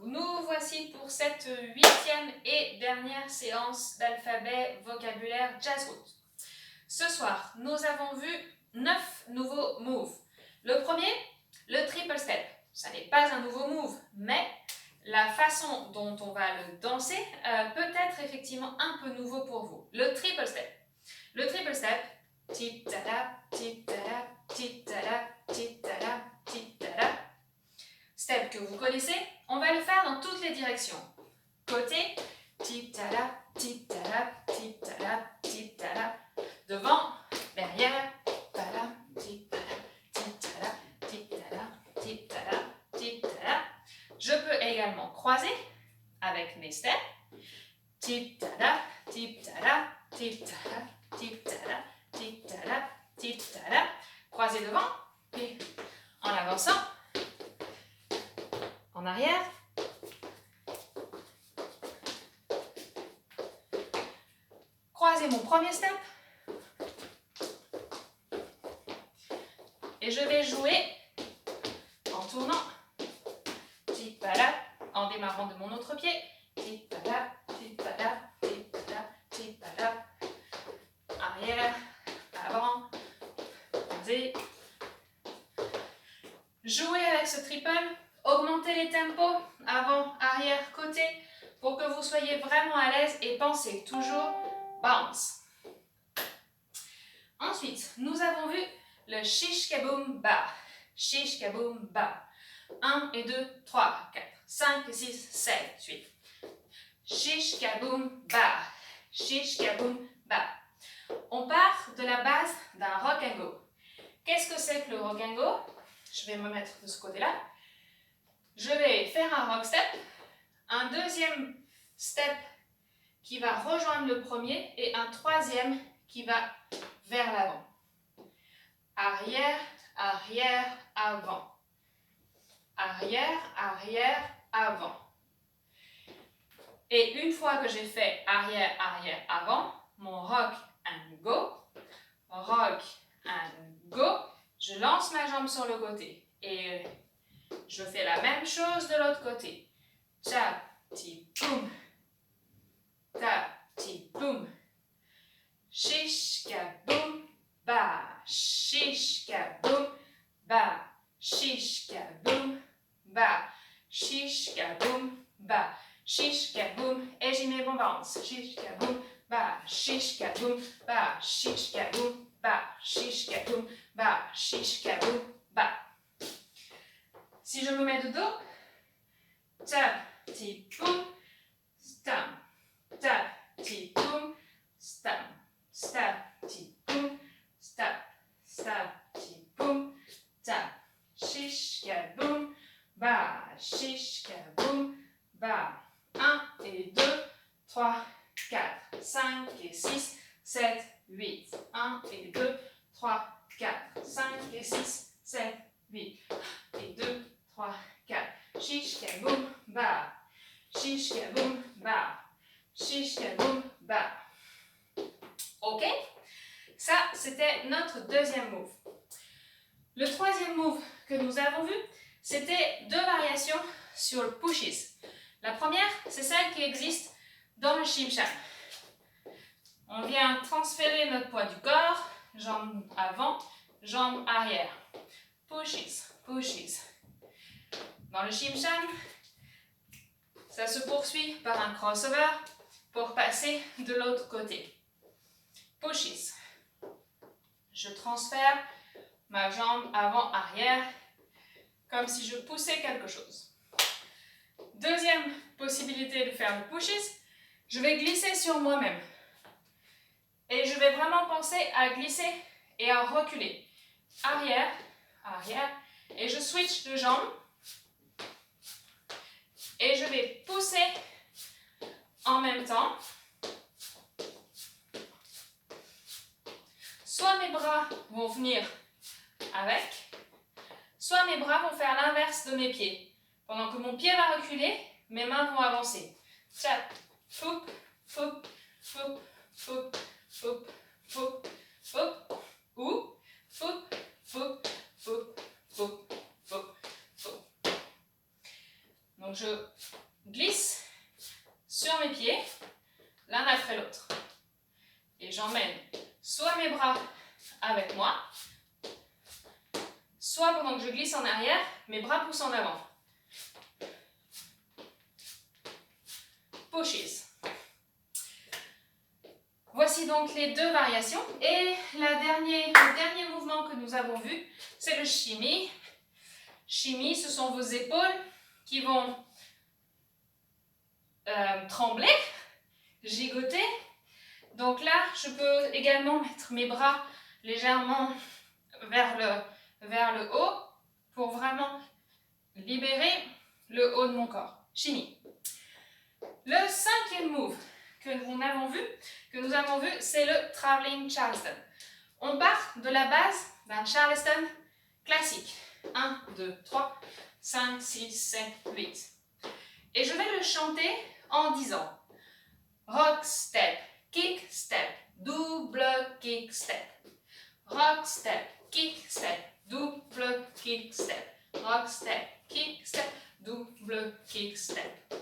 nous voici pour cette 8e et dernière séance d'alphabet vocabulaire Jazzroots. Ce soir, nous avons vu 9 nouveaux moves. Le premier, le triple step. Ça n'est pas un nouveau move, mais la façon dont on va le danser peut être effectivement un peu nouveau pour vous. Le triple step. Le triple step, tip-tadap, tip-tadap, tip-tadap, tip-tadap, tip-tadap. Step que vous connaissez, on va le faire dans toutes les directions. Côté, tip-tadap, tip-tadap, tip-tadap, tip-tadap. Devant, derrière, tadap, tip-tadap, tip-tadap, tip-tadap, tip-tadap, tip-tadap. Je peux également croiser avec mes steps. Tip-tadap, tip-tadap, tip-tadap, tip-tadap, tip-tadap, tip-tadap. Croiser devant, puis en avançant, en arrière. Croiser mon premier step. Et je vais jouer en tournant. Tip-tadap, en démarrant de mon autre pied. Tip-tadap, tip-tadap, tip-tadap, tip-tadap. Arrière, avant, croiser. Jouer avec ce triple. Augmentez les tempos, avant, arrière, côté, pour que vous soyez vraiment à l'aise et pensez toujours bounce. Ensuite, nous avons vu le shish kaboom ba. Shish kaboom ba. 1 et 2, 3, 4, 5, 6, 7, 8. Shish kaboom ba. Shish kaboom ba. On part de la base d'un rock and go. Qu'est-ce que c'est que le rock and go? Je vais me mettre de ce côté-là. Je vais faire un rock step, un deuxième step qui va rejoindre le premier et un troisième qui va vers l'avant. Arrière, arrière, avant. Arrière, arrière, avant. Et une fois que j'ai fait arrière, arrière, avant, mon rock and go, je lance ma jambe sur le côté et je fais la même chose de l'autre côté. Tap, tip, boum. Tap, tip, boum. Shish, kaboom, ba. Shish, kaboom, ba. Shish, kaboom, ba. Shish, kaboom, ba. Shish, kaboom. Et j'y mets mon bounce. Shish, kaboom, ba. Shish, kaboom, ba. Shish, kaboom, ba. Shish, kaboom, ba. Shish, kaboom, ba. Si je me mets de dos, tap, tip, boom, stamp, tap, tip, boom, stamp, stamp, tip, boom, stamp, stamp, tip, boom, tap, shish, kaboom, ba, shish, kaboom, ba. 1 et 2, 3, 4, 5 et 6, 7, 8. 1 et 2, 3, 4, 5 et 6, 7, 8. Et 2, 3, 4. Shish, kaboom, ba. Shish, kaboom, ba. Shish, kaboom, ba. Ok? Ça, c'était notre deuxième move. Le troisième move que nous avons vu, c'était 2 variations sur le pushes. La première, c'est celle qui existe dans le shimsham. On vient transférer notre poids du corps, jambes avant, jambes arrière. Pushes, pushes. Dans le shimsham, ça se poursuit par un crossover pour passer de l'autre côté. Pushes. Je transfère ma jambe avant-arrière comme si je poussais quelque chose. Deuxième possibilité de faire le pushes, je vais glisser sur moi-même. Et je vais vraiment penser à glisser et à reculer. Arrière, arrière, et je switch de jambe. Et je vais pousser en même temps. Soit mes bras vont venir avec, soit mes bras vont faire l'inverse de mes pieds. Pendant que mon pied va reculer, mes mains vont avancer. Tap, foup, foup, foup, foup, foup, foup, foup, ou foup, foup, foup, foup, foup, foup. Donc je glisse sur mes pieds, l'un après l'autre. Et j'emmène soit mes bras avec moi, soit pendant que je glisse en arrière, mes bras poussent en avant. Pushes. Voici donc les deux variations. Et le dernier mouvement que nous avons vu, c'est le shimmy. Shimmy, ce sont vos épaules qui vont trembler, gigoter. Donc là, je peux également mettre mes bras légèrement vers le haut pour vraiment libérer le haut de mon corps. Shimmy. Le cinquième move que nous avons vu, c'est le traveling Charleston. On part de la base d'un Charleston classique. 1, 2, 3, 5, 6, 7, 8. Et je vais le chanter en disant rock step, kick step, double kick step. Rock step, kick step, double kick step. Rock step, kick step, double kick step.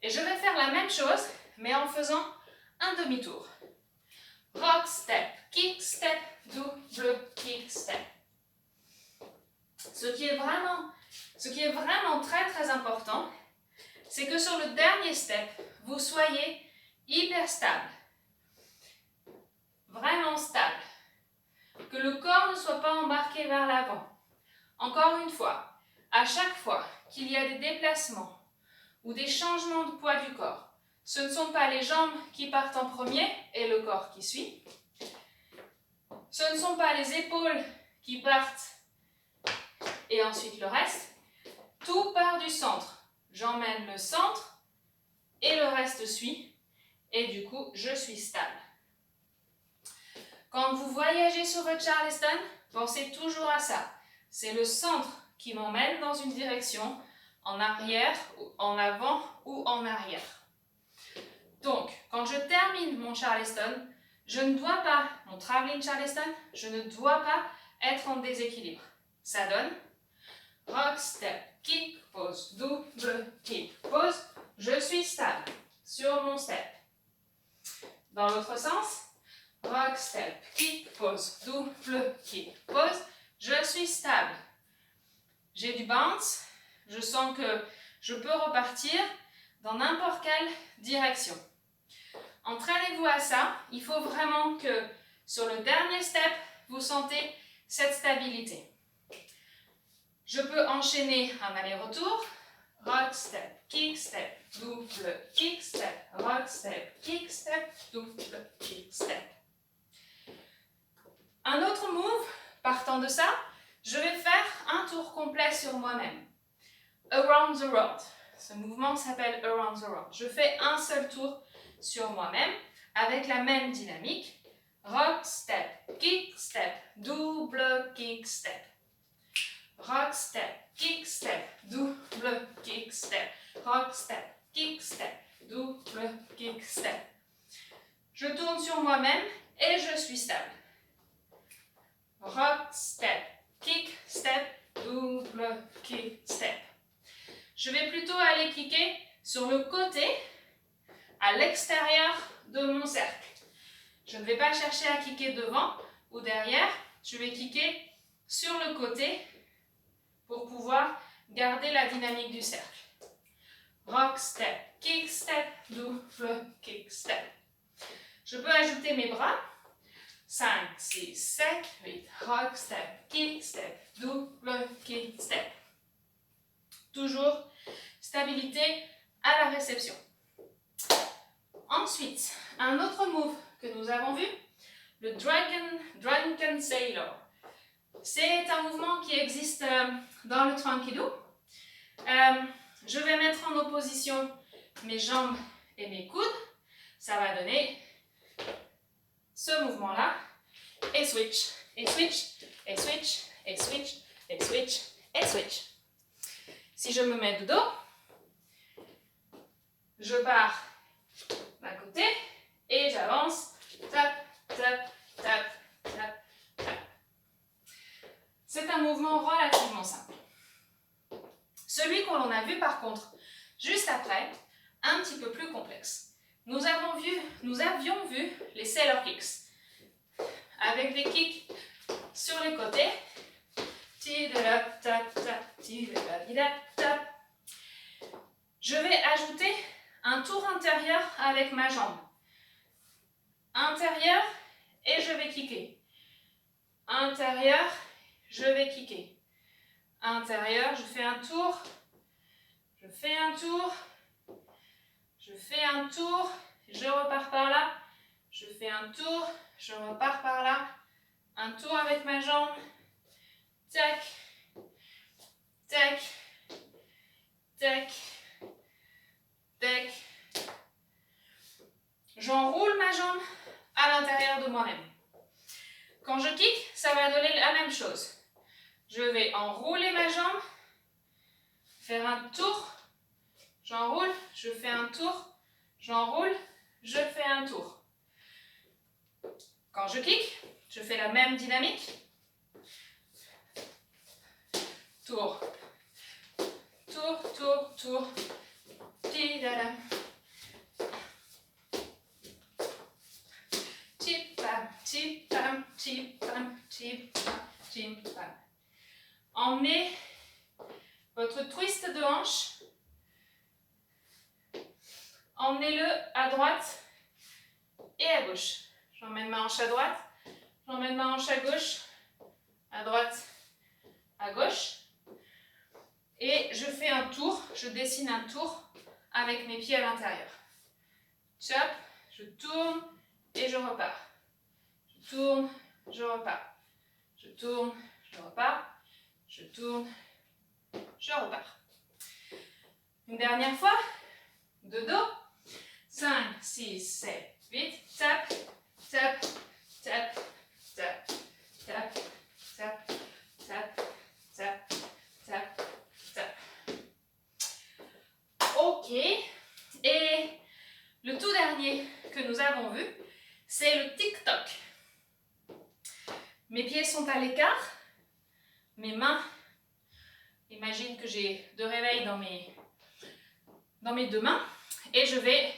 Et je vais faire la même chose, mais en faisant un demi-tour. Rock step, kick step, double kick step. Ce qui est vraiment très très important, c'est que sur le dernier step, vous soyez hyper stable. Vraiment stable. Que le corps ne soit pas embarqué vers l'avant. Encore une fois, à chaque fois qu'il y a des déplacements ou des changements de poids du corps, ce ne sont pas les jambes qui partent en premier et le corps qui suit. Ce ne sont pas les épaules qui partent et ensuite le reste. Tout part du centre. J'emmène le centre et le reste suit. Et du coup, je suis stable. Quand vous voyagez sur votre Charleston, pensez toujours à ça. C'est le centre qui m'emmène dans une direction, en arrière, en avant ou en arrière. Donc, quand je termine mon Charleston, mon traveling Charleston, je ne dois pas être en déséquilibre. Ça donne rock, step, kick, pause, double kick, pause. Je suis stable sur mon step. Dans l'autre sens, rock, step, kick, pause, double kick, pause. Je suis stable. J'ai du bounce. Je sens que je peux repartir dans n'importe quelle direction. Entraînez-vous à ça. Il faut vraiment que sur le dernier step, vous sentez cette stabilité. Je peux enchaîner un aller-retour. Rock, step, kick, step, double kick, step. Rock, step, kick, step, double kick, step. Un autre move, partant de ça, je vais faire un tour complet sur moi-même. Around the world. Ce mouvement s'appelle Around the world. Je fais un seul tour sur moi-même avec la même dynamique. Rock, step, kick, step, double kick, step. Rock, step, kick, step, double kick, step. Rock, step, kick, step, double kick, step. Je tourne sur moi-même et je suis stable. Rock, step, kick, step, double kick, step. Je vais plutôt aller kicker sur le côté, à l'extérieur de mon cercle. Je ne vais pas chercher à kicker devant ou derrière, je vais kicker sur le côté pour pouvoir garder la dynamique du cercle. Rock, step, kick, step, double kick, step. Je peux ajouter mes bras. 5, 6, 7, 8. Rock, step, kick, step, double kick, step. Toujours stabilité à la réception. Ensuite, un autre move que nous avons vu, le Drunken Sailor. C'est un mouvement qui existe dans le Tranquilo. Je vais mettre en opposition mes jambes et mes coudes. Ça va donner ce mouvement-là. Et switch, et switch, et switch, et switch, et switch, et switch. Si je me mets de dos, je pars d'un côté et j'avance. Tap, tap, tap, tap, tap. C'est un mouvement relativement simple. Celui qu'on a vu par contre Juste après, un petit peu plus complexe. Nous avions vu les sailor kicks avec des kicks sur les côtés. Je vais ajouter un tour intérieur avec ma jambe. Intérieur et je vais kicker. Intérieur, je vais kicker. Intérieur, je fais un tour. Je fais un tour. Je fais un tour. Je repars par là. Je fais un tour. Je repars par là. Un tour avec ma jambe. Tac. Tac. Tac. Tac. J'enroule ma jambe à l'intérieur de moi-même. Quand je kick, ça va donner la même chose. Je vais enrouler ma jambe, faire un tour, j'enroule, je fais un tour, j'enroule, je fais un tour. Quand je kick, je fais la même dynamique. Tour, tour, tour, tour. Tidala. Chip-pam, chip-pam, chip-pam, chip-pam, chip-pam. Emmenez votre twist de hanche. Emmenez-le à droite et à gauche. J'emmène ma hanche à droite, j'emmène ma hanche à gauche, à droite, à gauche. Et je fais un tour, je dessine un tour avec mes pieds à l'intérieur. Chop, je tourne et je repars. Je tourne, je repars. Je tourne, je repars. Je tourne, je repars. Une dernière fois. De dos. 5, 6, 7, 8. Tap, tap, tap, tap, tap, tap, tap, tap, tap, tap. Ok. Et le tout dernier que nous avons vu, c'est le tic-toc. Mes pieds sont à l'écart. Mes mains, imagine que j'ai deux réveils dans mes deux mains. Et je vais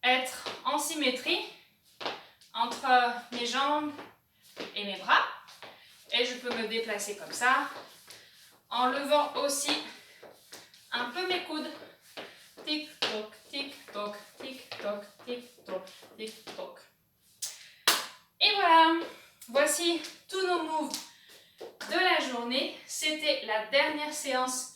être en symétrie entre mes jambes et mes bras. Et je peux me déplacer comme ça, en levant aussi un peu mes coudes. Tic-toc, tic-toc, tic-toc, tic-toc, tic-toc. Et voilà, voici tous nos moves de la journée. C'était la dernière séance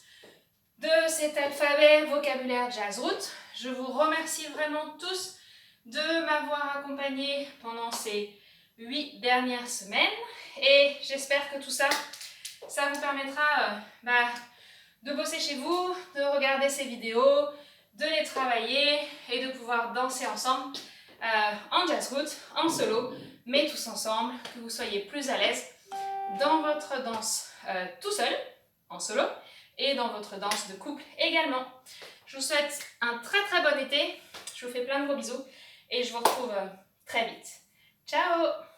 de cet alphabet vocabulaire Jazzroots. Je vous remercie vraiment tous de m'avoir accompagné pendant ces 8 dernières semaines et j'espère que tout ça, ça vous permettra de bosser chez vous, de regarder ces vidéos, de les travailler et de pouvoir danser ensemble en Jazzroots, en solo, mais tous ensemble, que vous soyez plus à l'aise dans votre danse tout seul, en solo, et dans votre danse de couple également. Je vous souhaite un très très bon été, je vous fais plein de gros bisous et je vous retrouve très vite. Ciao!